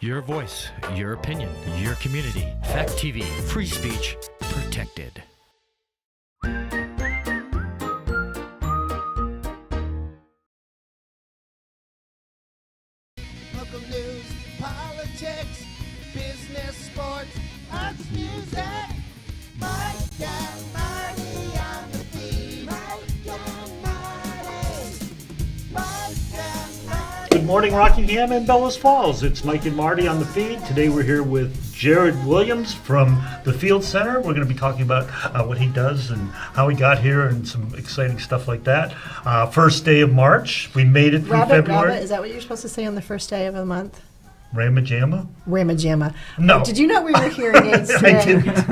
Your voice, your opinion, your community. Fact TV, free speech protected. Local news, politics, business, sports, arts, music. Mike and Marty on the feed. Mike and Marty. Mike and Marty. Good morning, Rockingham and Bellows Falls. It's Mike and Marty on the feed. Today we're here with Jared Williams from the Field Center. We're going to be talking about what he does and how he got here and some exciting stuff like that. First day of March. We made it through February. Rabbit, is that what you're supposed to say on the first day of the month? Ramajama? Ramajama. No. Did you know we were hearing aids today? I didn't.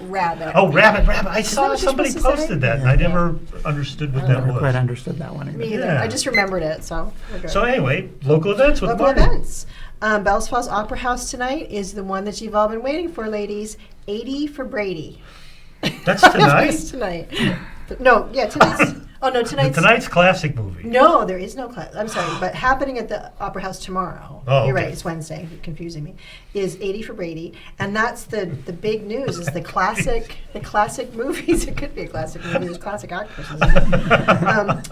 Rabbit. Oh, rabbit. I that saw what you're somebody supposed to say? posted that, and I never understood what that I never quite was. understood that one either. Me either. Yeah. I just remembered it, so we're good. So anyway, local events with Local Marty. events. Bells Falls Opera House tonight is the one that you've all been waiting for, ladies. 80 for Brady. That's It's tonight? tonight. No, yeah, tonight's. Oh, no, Tonight's classic movie. No, there is no class. I'm sorry, but happening at the Opera House tomorrow. Oh, You're okay. right. It's Wednesday. You're confusing me. Is 80 for Brady, and that's the big news. Is the classic movies. It could be a classic movie. There's classic actors.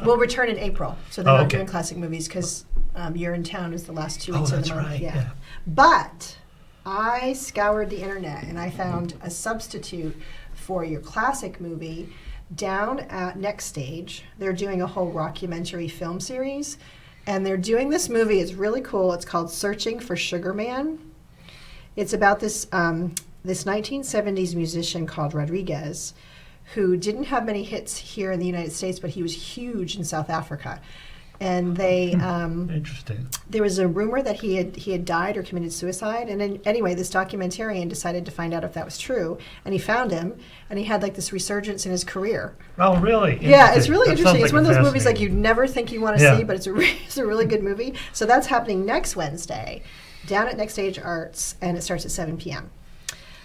Will return in April, so they're Oh, not okay. doing classic movies because You're in Town is the last 2 Oh, weeks of that's the month. right. Yeah. Yeah. But I scoured the internet and I found a substitute for your classic movie. Down at Next Stage, they're doing a whole rockumentary film series, and they're doing this movie. It's really cool. It's called Searching for Sugar Man. It's about this 1970s musician called Rodriguez, who didn't have many hits here in the United States, but he was huge in South Africa. And they Interesting. there was a rumor that he had died or committed suicide, and then, anyway, this documentarian decided to find out if that was true, and he found him, and he had like this resurgence in his career. Oh, really? Yeah, it's really That interesting. sounds It's one of like those a movies like fascinating- you'd never think you want to Yeah. see, but it's a really good movie. So that's happening next Wednesday, down at Next Stage Arts, and it starts at 7 p.m.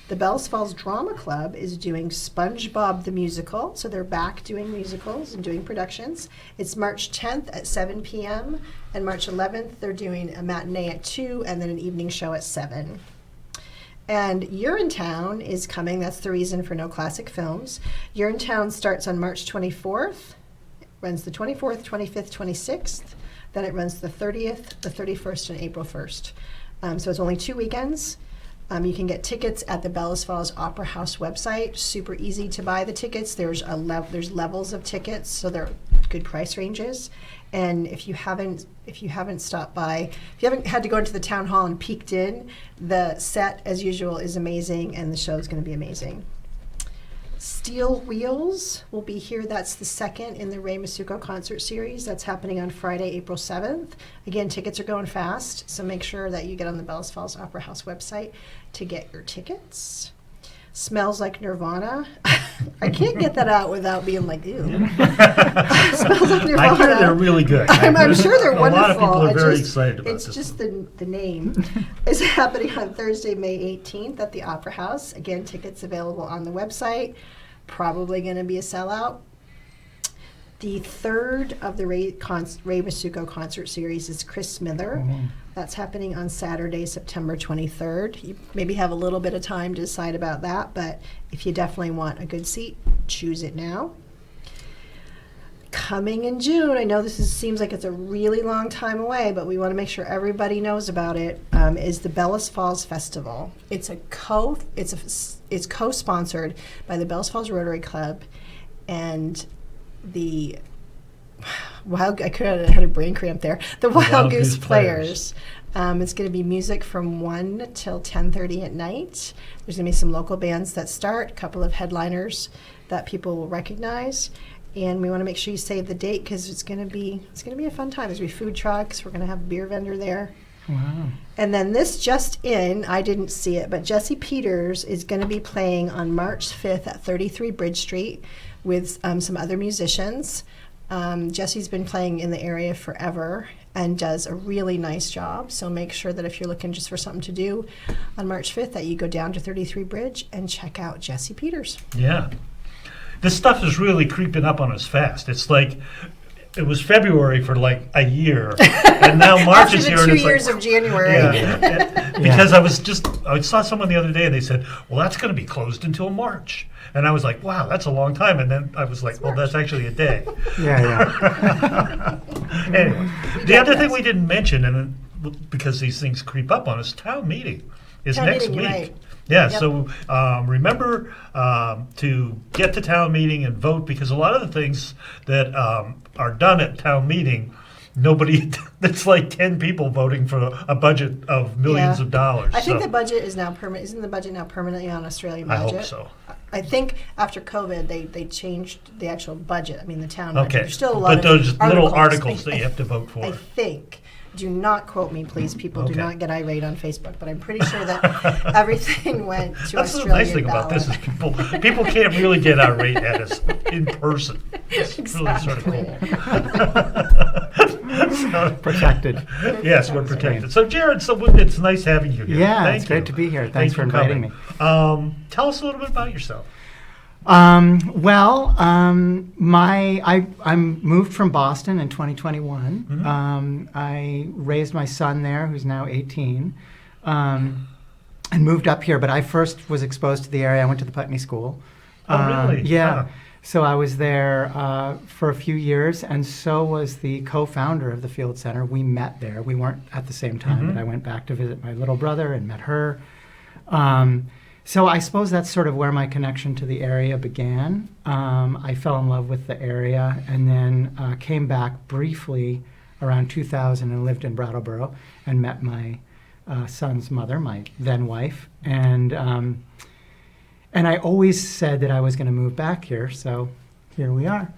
The Bells Falls Drama Club is doing SpongeBob the Musical, so they're back doing musicals and doing productions. It's March 10th at 7 p.m., and March 11th they're doing a matinee at 2 and then an evening show at 7. And Urinetown is coming. That's the reason for no classic films. Urinetown starts on March 24th, runs the 24th, 25th, 26th. Then it runs the 30th, the 31st, and April 1st. So it's only 2 weekends. You can get tickets at the Bellows Falls Opera House website. Super easy to buy the tickets. There's levels of tickets, so they're good price ranges. And if you haven't stopped by, if you haven't had to go into the town hall and peeked in, the set as usual is amazing, and the show is going to be amazing. Steel Wheels will be here. That's the second in the Ray Masuko concert series. That's happening on Friday, April 7th. Again, tickets are going fast, so make sure that you get on the Bells Falls Opera House website to get your tickets. Smells Like Nirvana. I can't get that out without being like, ew. Smells Like Nirvana. I hear they're really good. I'm sure they're wonderful. A lot of people are It very just- excited about It's this. just the name. It's happening on Thursday, May 18th at the Opera House. Again, tickets available on the website. Probably going to be a sellout. The third of the Ray Masuko concert series is Chris Smither. That's happening on Saturday, September 23rd. You maybe have a little bit of time to decide about that, but if you definitely want a good seat, choose it now. Coming in June, I know seems like it's a really long time away, but we want to make sure everybody knows about it. Is the Bellows Falls Festival. It's co-sponsored by the Bellows Falls Rotary Club and the I could have had a brain cramp there. The Wild Goose Players. It's going to be music from 1 till 10:30 at night. There's going to be some local bands that start, a couple of headliners that people will recognize. And we want to make sure you save the date because it's going to be a fun time. There's going to be food trucks. We're going to have a beer vendor there. Wow. And then this just in, I didn't see it, but Jesse Peters is going to be playing on March 5th at 33 Bridge Street with some other musicians. Jesse's been playing in the area forever and does a really nice job. So make sure that if you're looking just for something to do on March 5th, that you go down to 33 Bridge and check out Jesse Peters. Yeah. This stuff is really creeping up on us fast. It's like it was February for like a year, and now March After is the here, and 2 it's years like, of January. yeah, Because I saw someone the other day and they said, well, that's going to be closed until March. And I was like, wow, that's a long time. And then I was like, well, that's actually a day. Yeah. Anyway, the other thing we didn't mention, and because these things creep up on us, town meeting is Town next meeting, week. you're right. Yeah, Yep. so remember to get to town meeting and vote, because a lot of the things that are done at town meeting, nobody, it's like 10 people voting for a budget of millions Yeah. of dollars. I think so the budget is now permanent. Isn't the budget now permanently on Australian I budget? hope so. I think after COVID, they changed the actual budget. I mean, the town Okay, budget. There's still a lot but of those little articles that you have to vote for. I think. Do not quote me, please. People do Okay. not get irate on Facebook, but I'm pretty sure that everything went to That's the Australian nice thing about this is people can't really get irate at us in person. It's really sort of cool. So- Protected. Yes, we're protected. So, Jared, it's nice having you here. Yeah, Thank it's great you. to be here. Thanks for inviting coming. me. Tell us a little bit about yourself. I moved from Boston in 2021. Mm-hmm. I raised my son there, who's now 18, and moved up here. But I first was exposed to the area. I went to the Putney School. Oh, really? Yeah. Huh. So I was there for a few years, and so was the co-founder of the Field Center. We met there. We weren't at the same time, but I went back to visit my little brother and met her. So I suppose that's sort of where my connection to the area began. I fell in love with the area and then came back briefly around 2000 and lived in Brattleboro and met my son's mother, my then wife. And I always said that I was going to move back here, so here we are.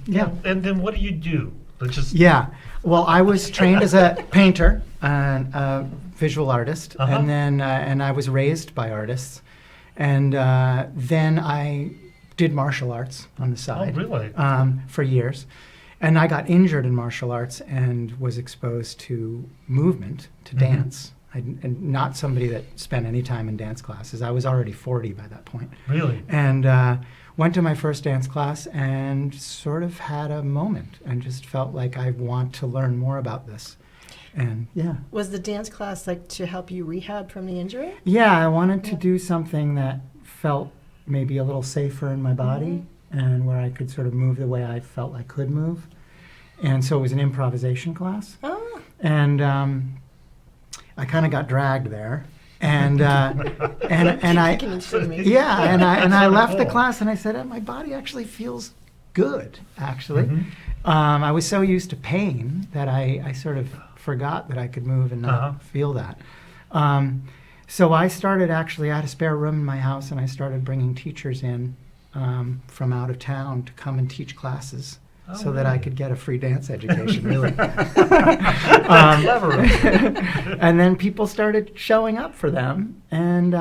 Yeah. And then what do you do? Let's just. Yeah. Well, I was trained as a painter and a visual artist, Uh-huh. and then and I was raised by artists, and then I did martial arts on the side. Oh, really? For years, and I got injured in martial arts and was exposed to movement, to dance. And not somebody that spent any time in dance classes. I was already 40 by that point. Really? And went to my first dance class and sort of had a moment and just felt like I want to learn more about this. And yeah. Was the dance class like to help you rehab from the injury? Yeah, I wanted to do something that felt maybe a little safer in my body and where I could sort of move the way I felt I could move. And so it was an improvisation class. Oh. And I kind of got dragged there. And and I Can you show me? yeah, and I left the class and I said, my body actually feels good, actually. I was so used to pain that I sort of forgot that I could move and not feel that. So I started I had a spare room in my house and I started bringing teachers in from out of town to come and teach classes so that I could get a free dance education, really. Clever. And then people started showing up for them, and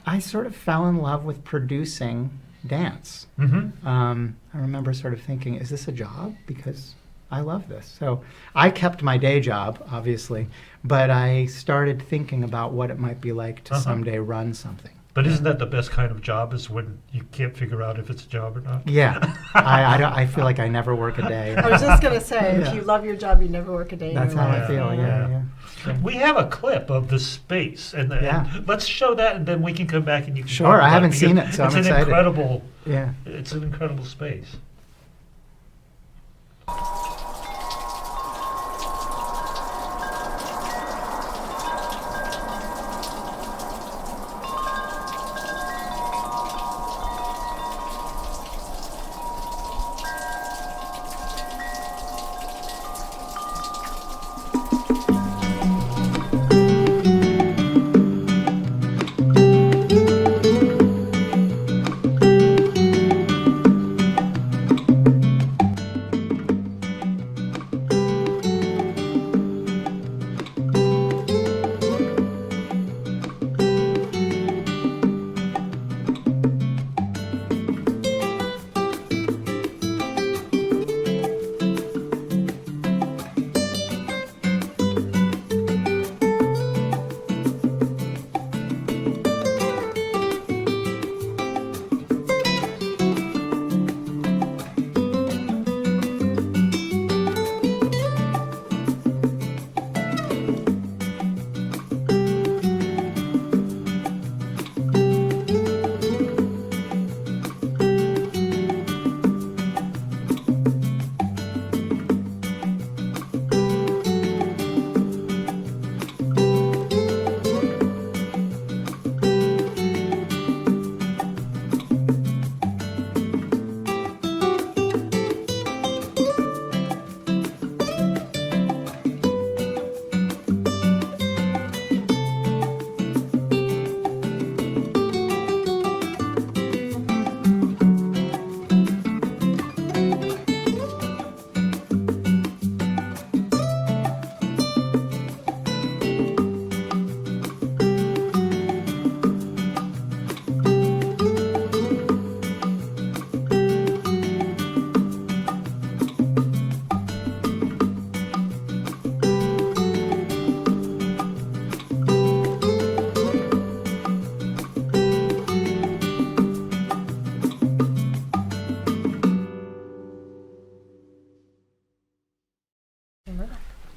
I sort of fell in love with producing dance. I remember sort of thinking, is this a job? Because I love this. So I kept my day job, obviously, but I started thinking about what it might be like to someday run something. But isn't that the best kind of job, is when you can't figure out if it's a job or not? Yeah, I feel like I never work a day. I was just gonna say, if Yeah. you love your job, you never work a day. in That's your how life. I feel, yeah. We have a clip of the space, and Yeah. let's show that, and then we can come back and you can. Sure, talk about I haven't because seen it, so I'm it's excited. Yeah. It's an incredible space.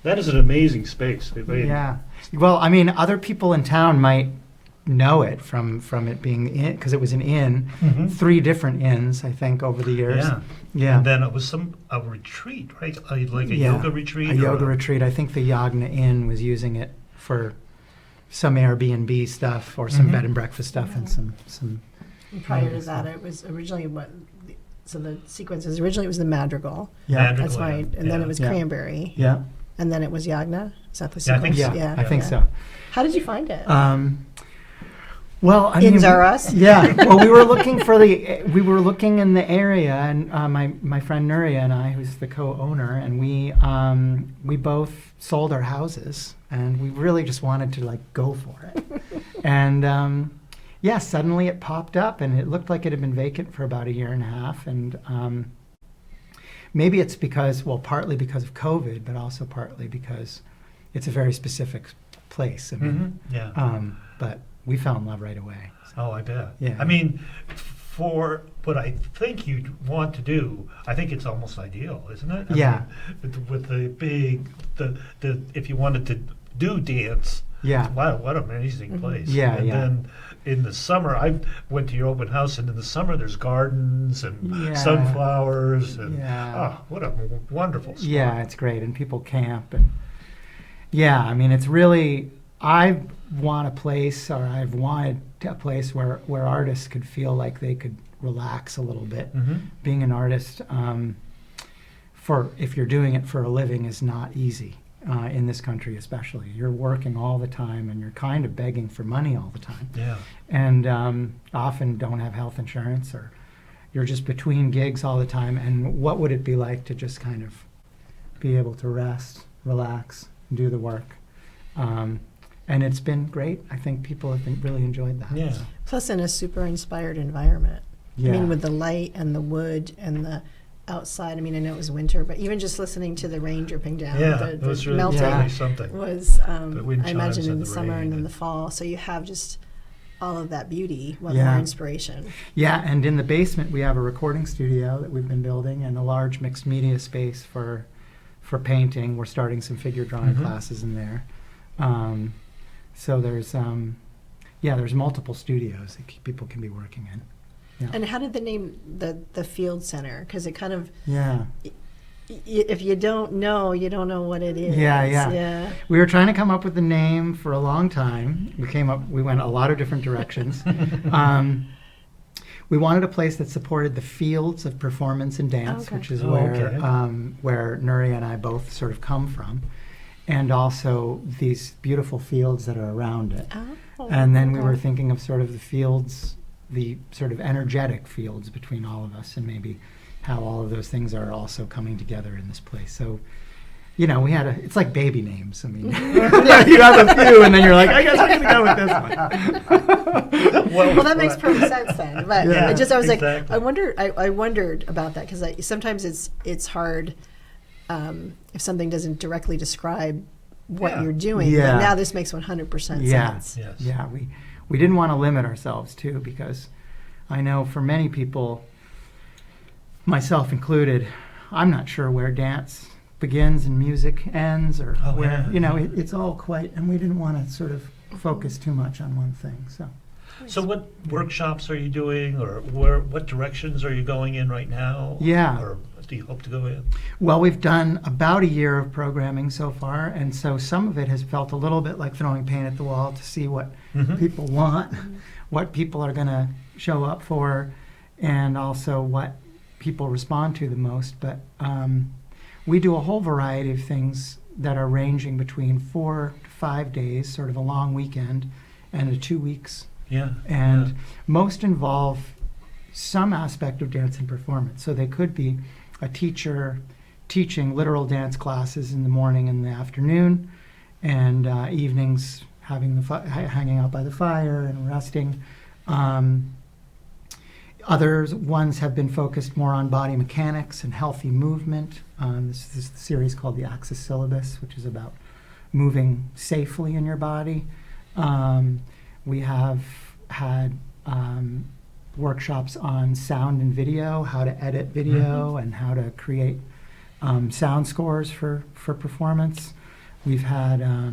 That is an amazing space. I mean, Yeah. Well, I mean, other people in town might know it from it being in, because it was an inn, Mhm. 3 different inns, I think, over the years. Yeah. Yeah. And then it was a retreat, right? Like a Yeah. yoga retreat? A or yoga retreat. I think the Yagna Inn was using it for some Airbnb stuff or some Mhm. bed and breakfast stuff and some. And prior to Nice. that, it was originally so the sequence is originally it was the Madrigal. Yeah. Madrigal. That's right. And then Yeah. it was Yeah. Cranberry. Yeah. And then it was Yagna. Is that the Yeah, I sequence? think so. Yeah. I think yeah. so. How did you find it? Well, I mean, Inns are us. Yeah. Well, we were looking in the area, and my friend Nuria and I, who's the co-owner, and we both sold our houses, and we really just wanted to like go for it. And yeah, suddenly it popped up, and it looked like it had been vacant for about a year and a half, and maybe it's partly because of COVID, but also partly because it's a very specific place. I mean, Mhm. Yeah. but we found love right away. Oh, I bet. Yeah. I mean, for what I think you'd want to do, I think it's almost ideal, isn't it? I Yeah. mean, with the big, if you wanted to do dance, Yeah. wow, what an amazing place. Yeah, And yeah. then in the summer, I went to your open house, and in the summer there's gardens and Yeah. sunflowers, and Yeah. oh, what a wonderful spot. Yeah, it's great, and people camp, and yeah, I mean, it's really. I want a place, or I've wanted a place where artists could feel like they could relax a little bit. Mm-hmm. Being an artist, if you're doing it for a living, is not easy in this country, especially. You're working all the time, and you're kind of begging for money all the time, Yeah. and often don't have health insurance, or you're just between gigs all the time. And what would it be like to just kind of be able to rest, relax, do the work? And it's been great. I think people have really enjoyed that. Yeah. Plus, in a super inspired environment. Yeah. I mean, with the light and the wood and the outside. I mean, I know it was winter, but even just listening to the rain dripping down, Yeah, the it was really, melting Yeah. really something. was, The wind I imagine, chimes in and the the summer rain and in and- the fall. So you have just all of that beauty. What Yeah. more inspiration? Yeah, and in the basement we have a recording studio that we've been building, and a large mixed media space for painting. We're starting some figure drawing Mhm. classes in there. So there's there's multiple studios that people can be working in. Yeah. And how did the name the Field Center? Because it kind of, Yeah. if you don't know, you don't know what it is. Yeah, yeah. Yeah. We were trying to come up with a name for a long time. We went a lot of different directions. We wanted a place that supported the fields of performance and dance, Okay. which is Oh, where okay. where Nuria and I both sort of come from, and also these beautiful fields that are around it. Oh, And then we okay. were thinking of sort of the fields, the sort of energetic fields between all of us, and maybe how all of those things are also coming together in this place. So, it's like baby names. I mean, you have a few, and then you're like, I guess I'm going to go with this one. Well, that makes perfect sense then. But Yeah, I was like, exactly. I wondered about that because sometimes it's hard if something doesn't directly describe what Yeah. you're doing. Yeah. But now this makes 100% Yeah. sense. Yes. Yeah, we didn't want to limit ourselves too, because I know for many people, myself included, I'm not sure where dance begins and music ends, or Oh, where yeah. it's all quite, and we didn't want to sort of focus too much on one thing. So what workshops are you doing, or what directions are you going in right now? Yeah. Or do you hope to go in? Well, we've done about a year of programming so far, and so some of it has felt a little bit like throwing paint at the wall to see what Mhm. people want, what people are going to show up for, and also what people respond to the most. But we do a whole variety of things that are ranging between 4 to 5 days, sort of a long weekend, and 2 weeks. Yeah. And yeah. most involve some aspect of dance and performance. So they could be a teacher teaching literal dance classes in the morning and the afternoon, and evenings having hanging out by the fire and resting. Other ones have been focused more on body mechanics and healthy movement. This is the series called the Axis Syllabus, which is about moving safely in your body. We have had workshops on sound and video, how to edit video, and how to create sound scores for performance. We've had, I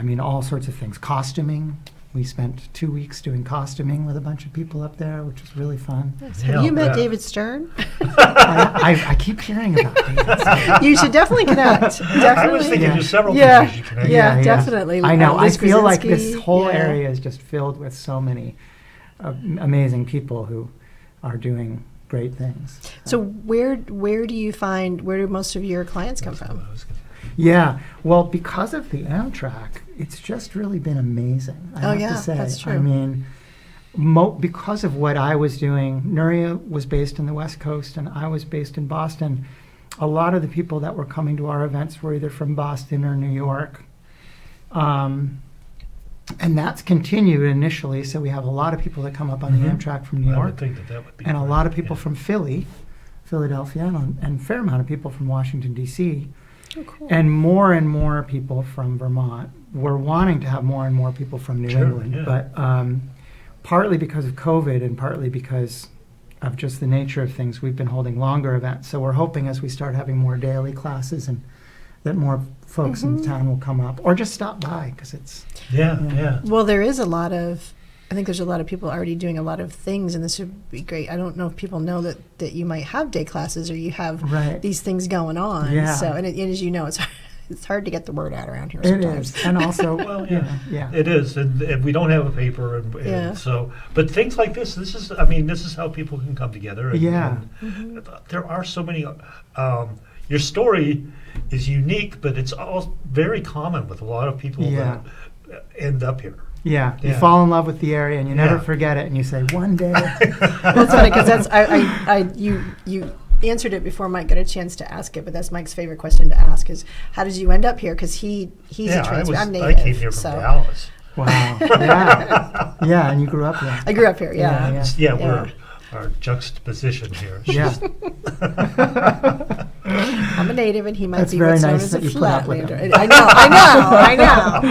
mean, all sorts of things. Costuming. We spent 2 weeks doing costuming with a bunch of people up there, which was really fun. Nice. Yeah, Have you met yeah. David Stern? I keep hearing about David. You should definitely connect. Definitely. I was thinking Yeah. there's several Yeah. people you should connect. Yeah. Definitely. I know. I Liz feel like this Krasinski, whole yeah. area is just filled with so many amazing people who are doing great things. So where do most of your clients come from? Yeah, well, because of the Amtrak, it's just really been amazing. I Oh, have yeah, to say. that's true. I mean, because of what I was doing, Nuria was based in the West Coast and I was based in Boston. A lot of the people that were coming to our events were either from Boston or New York. And that's continued initially, so we have a lot of people that come up on the Amtrak from New I would York, think that would be and a great, lot of people yeah. from Philadelphia, and a fair amount of people from Washington, D.C., Oh, cool. and more people from Vermont. We're wanting to have more and more people from New Sure, England, yeah. but partly because of COVID and partly because of just the nature of things, we've been holding longer events. So we're hoping as we start having more daily classes and that more folks in town will come up or just stop by because it's Yeah, Yeah. yeah. Well, there's a lot of people already doing a lot of things, and this would be great. I don't know if people know that you might have day classes or you have Right. these things going on. Yeah. So, and as you know, it's hard to get the word out around here it sometimes. is, and also Well, yeah. yeah. It is, and we don't have a paper, and Yeah. so. But things like this is how people can come together. And, Yeah. and there are so many. Your story is unique, but it's all very common with a lot of people Yeah. that end up here. Yeah, you Yeah. fall in love with the area and you never Yeah. forget it, and you say one day. That's funny because you answered it before Mike got a chance to ask it, but that's Mike's favorite question to ask is how did you end up here? Because he's a transplant. I'm native. I came here from so Dallas. Wow. Yeah. Yeah, and you grew up there. I grew up here. Yeah. Yeah. Yeah, Yeah. we're our juxtaposition here. Yeah. I'm a native, and he might That's be very what's known nice as that a you put up with flatlander. him. I know.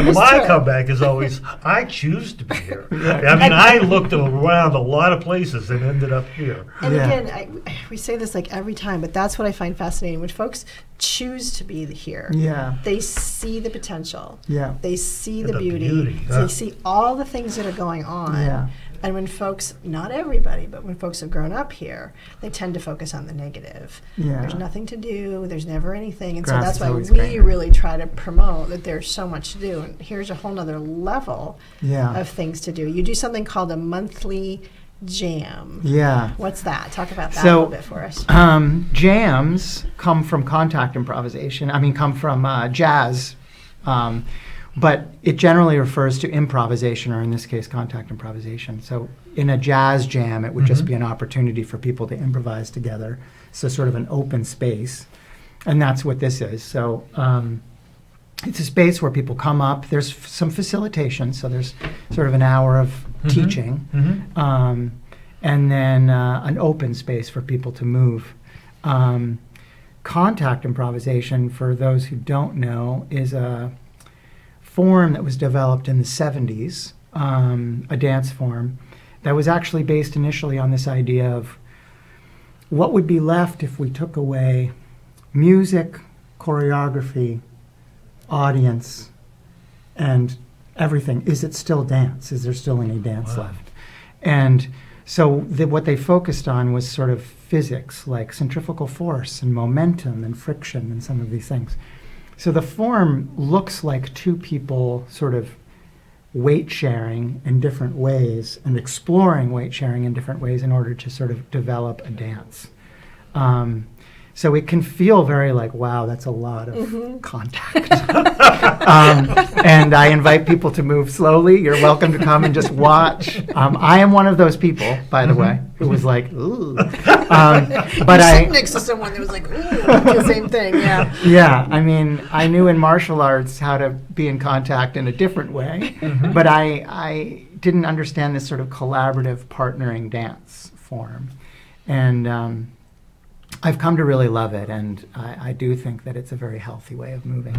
It's My true. comeback is always, I choose to be here. I mean, I looked around a lot of places and ended up here. And Yeah. again, we say this like every time, but that's what I find fascinating. When folks choose to be here, Yeah. they see the potential. Yeah. They see The the beauty. beauty, yeah. They see all the things that are going on. Yeah. And when folks, not everybody, but when folks have grown up here, they tend to focus on the negative. Yeah. There's nothing to do. There's never anything. And Grass so is that's why always we greener. really try to promote that there's so much to do. And here's a whole nother level Yeah. of things to do. You do something called a monthly jam. Yeah. What's that? Talk about that a So, little bit for us. Jams come from contact improvisation. I mean, come from jazz. But it generally refers to improvisation, or in this case, contact improvisation. So in a jazz jam, it would just be an opportunity for people to improvise together. So sort of an open space. And that's what this is. So it's a space where people come up. There's some facilitation. So there's sort of an hour of teaching. And then an open space for people to move. Contact improvisation, for those who don't know, is a form that was developed in the 70s, a dance form that was actually based initially on this idea of what would be left if we took away music, choreography, audience, and everything. Is it still dance? Is there still any dance left? And so what they focused on was sort of physics, like centrifugal force and momentum and friction and some of these things. So the form looks like two people sort of weight sharing in different ways and exploring weight sharing in different ways in order to sort of develop a dance. So it can feel very like, wow, that's a lot of contact. And I invite people to move slowly. You're welcome to come and just watch. I am one of those people, by the way, who was like, ooh. But You're sitting next to someone that was like, ooh, the same thing, yeah. Yeah, I mean, I knew in martial arts how to be in contact in a different way, but I didn't understand this sort of collaborative partnering dance form. And I've come to really love it, and I do think that it's a very healthy way of moving.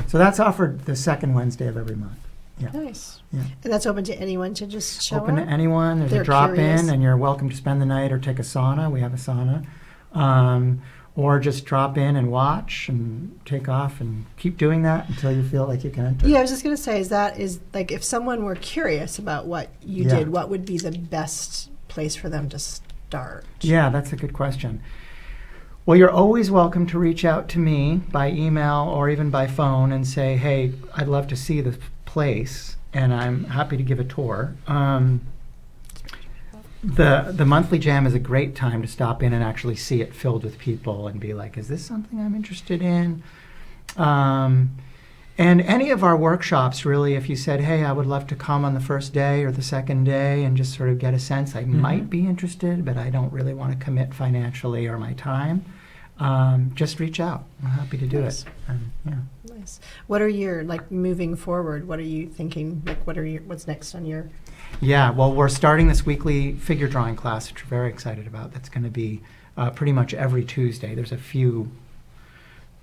So that's offered the second Wednesday of every month. Yeah. Nice. Yeah. And that's open to anyone to just show Open up? to anyone. There's They're a drop curious. in, and you're welcome to spend the night or take a sauna. We have a sauna. or just drop in and watch and take off and keep doing that until you feel like you can enter. Yeah, I was just going to say, is like if someone were curious about what you Yeah. did, what would be the best place for them to start? Yeah, that's a good question. Well, you're always welcome to reach out to me by email or even by phone and say, hey, I'd love to see the place, and I'm happy to give a tour. The monthly jam is a great time to stop in and actually see it filled with people and be like, is this something I'm interested in? And any of our workshops, really, if you said, hey, I would love to come on the first day or the second day and just sort of get a sense, I might be interested, but I don't really want to commit financially or my time, just reach out. I'm happy to do Nice. it. And, yeah. Nice. What are your, like, moving forward, what are you thinking? Like, what's next on your... Yeah, well, we're starting this weekly figure drawing class, which we're very excited about. That's going to be pretty much every Tuesday. There's a few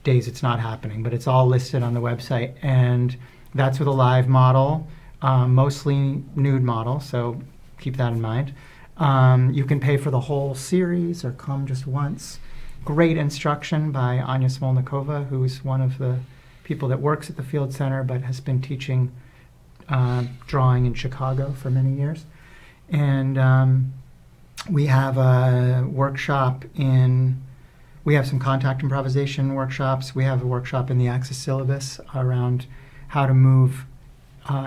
days it's not happening, but it's all listed on the website. And that's with a live model, mostly nude model, so keep that in mind. You can pay for the whole series or come just once. Great instruction by Anya Smolnikova, who's one of the people that works at the Field Center but has been teaching drawing in Chicago for many years. And we have a workshop we have some contact improvisation workshops. We have a workshop in the Access syllabus around how to move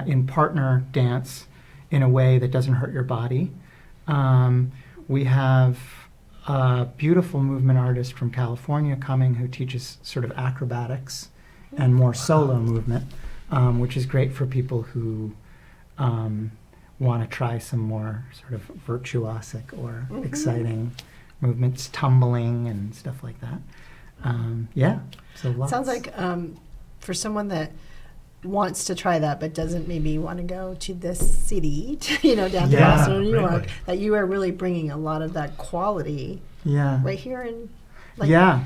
in partner dance in a way that doesn't hurt your body. We have a beautiful movement artist from California coming who teaches sort of acrobatics and more solo movement. Which is great for people who want to try some more sort of virtuosic or exciting movements, tumbling and stuff like that. Yeah, so lots. Sounds like for someone that wants to try that but doesn't maybe want to go to this city, down to Yeah, Boston or New York, really. that you are really bringing a lot of that quality Yeah. right here in like Yeah.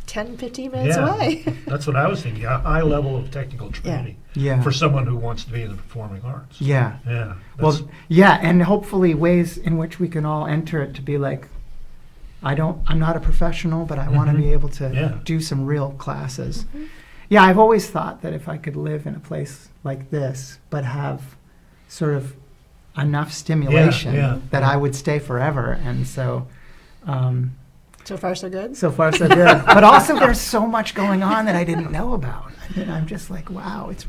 10, 15 minutes Yeah. away. That's what I was thinking. A high level of technical training Yeah. for someone who wants to be in the performing arts. Yeah. Yeah. Well, that's- yeah, and hopefully ways in which we can all enter it to be like, I'm not a professional, but I want to be able to Yeah. do some real classes. Yeah, I've always thought that if I could live in a place like this, but have sort of enough stimulation yeah. that I would stay forever. And so, So far, so good. so far so good. But also there's so much going on that I didn't know about. And I'm just like, wow, it's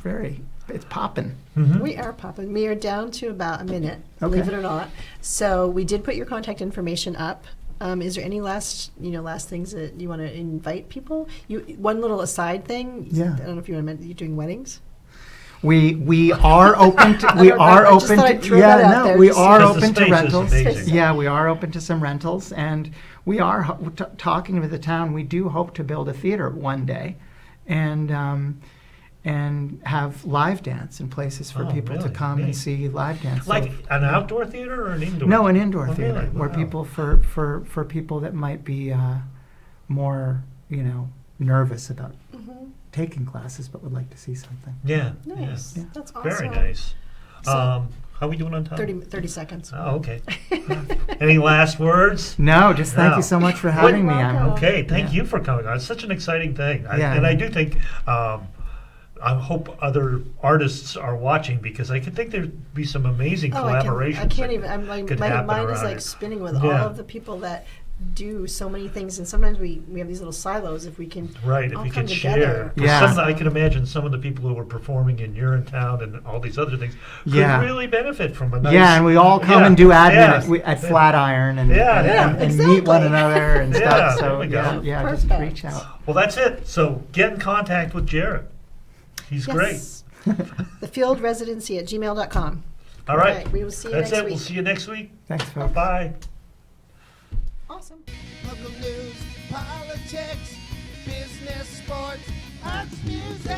popping. Mhm. We are popping. We are down to about a minute, Okay. believe it or not. So we did put your contact information up. Is there any last things that you want to invite people? One little aside thing. Yeah. I don't know if you want to mention, you're doing weddings. We are open to I just thought I'd throw that out there we just are Because the open to space is rentals. amazing. Yeah, we are open to some rentals, and we are talking with the town. We do hope to build a theater one day, and have live dance in places for Oh, people to really? come and Neat. see live dance. Like an outdoor theater or an indoor? No, an indoor Oh, theater really? where Wow. people for people that might be more nervous about taking classes but would like to see something. Yeah. Nice. Yeah. That's awesome. Very nice. So- How are we doing on time? 30 seconds. Oh, okay. Any last words? No, just thank No. you so much for having me. welcome. Okay, thank Yeah. you for coming on. It's such an exciting thing. Yeah. And I do think, I hope other artists are watching because I could think there'd be some amazing collaborations. I can't that even. I'm like, could my happen mind is around like it. spinning with Yeah. all of the people that do so many things, and sometimes we have these little silos. If we can, Right, if all we come could together. share. 'Cause Yeah. some of the- I can imagine some of the people who are performing in Urinetown and all these other things could Yeah. really benefit from a nice... Yeah, and we all come Yeah. and do admin Yeah. at Flatiron and, Yeah, and, yeah. and meet one Exactly. another and Yeah, stuff. there So we yeah, go. yeah, just Perfect. reach out. Well, that's it. So get in contact with Jared. He's great. Yes. thefieldresidency@gmail.com. All right. We will see you That's next it. We'll week. see you next week. Thanks, folks. Bye. Awesome. Local news, politics, business, sports, arts, music.